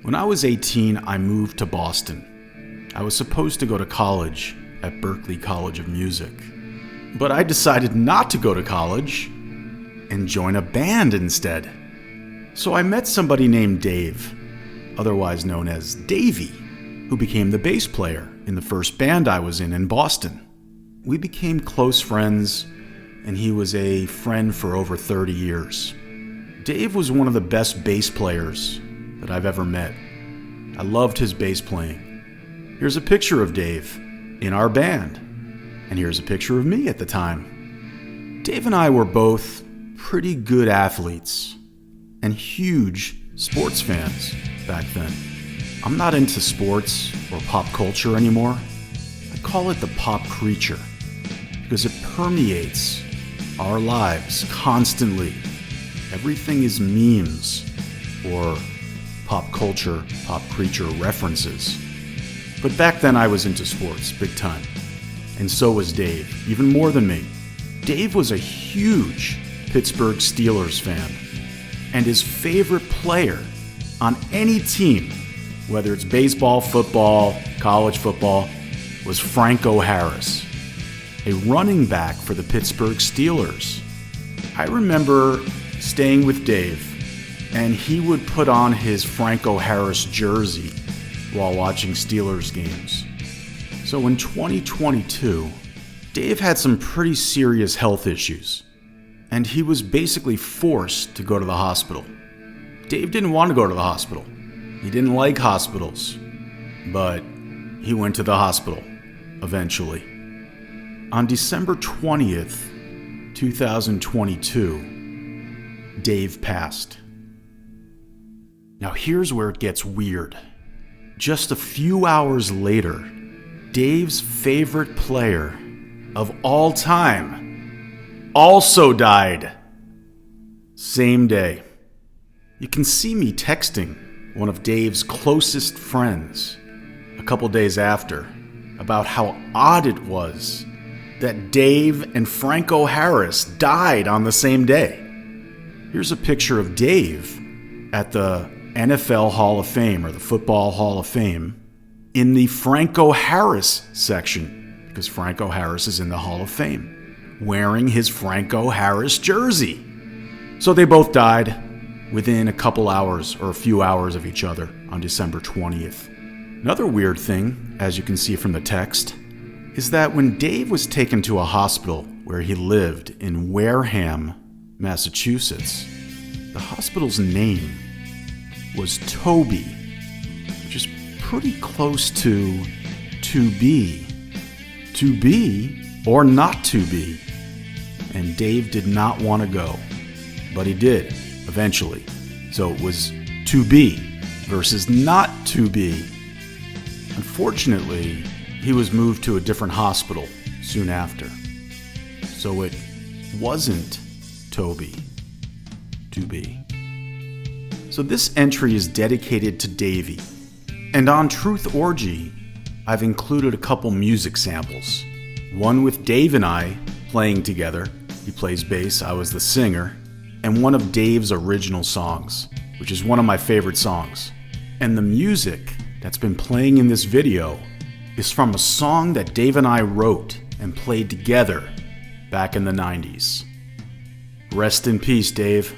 When I was 18, I moved to Boston. I was supposed to go to college at Berklee College of Music, but I decided not to go to college and join a band instead. So I met somebody named Dave, otherwise known as Davey, who became the bass player in the first band I was in Boston. We became close friends, and he was a friend for over 30 years. Dave was one of the best bass players that I've ever met. I loved his bass playing. Here's a picture of Dave in our band, and here's a picture of me at the time. Dave and I were both pretty good athletes and huge sports fans back then. I'm not into sports or pop culture anymore. I call it the pop creature because it permeates our lives constantly. Everything is memes or pop culture, pop creature references. But back then I was into sports big time. And so was Dave, even more than me. Dave was a huge Pittsburgh Steelers fan. And his favorite player on any team, whether it's baseball, football, college football, was Franco Harris, a running back for the Pittsburgh Steelers. I remember staying with Dave, and he would put on his Franco Harris jersey while watching Steelers games. So in 2022, Dave had some pretty serious health issues, and he was basically forced to go to the hospital. Dave didn't want to go to the hospital. He didn't like hospitals, but he went to the hospital eventually. On December 20th, 2022, Dave passed. Now here's where it gets weird. Just a few hours later, Dave's favorite player of all time also died. Same day. You can see me texting one of Dave's closest friends a couple days after about how odd it was that Dave and Franco Harris died on the same day. Here's a picture of Dave at the NFL Hall of Fame, or the Football Hall of Fame, in the Franco Harris section, because Franco Harris is in the Hall of Fame, wearing his Franco Harris jersey. So they both died within a couple hours or a few hours of each other on December 20th. Another weird thing, as you can see from the text, is that when Dave was taken to a hospital where he lived in Wareham, Massachusetts, the hospital's name was Toby, which is pretty close to be. To be or not to be. And Dave did not want to go, but he did eventually. So it was to be versus not to be. Unfortunately, he was moved to a different hospital soon after. So it wasn't Toby to be. So this entry is dedicated to Davey. And on Truth Orgy, I've included a couple music samples. One with Dave and I playing together. He plays bass, I was the singer. And one of Dave's original songs, which is one of my favorite songs. And the music that's been playing in this video is from a song that Dave and I wrote and played together back in the 90s. Rest in peace, Dave.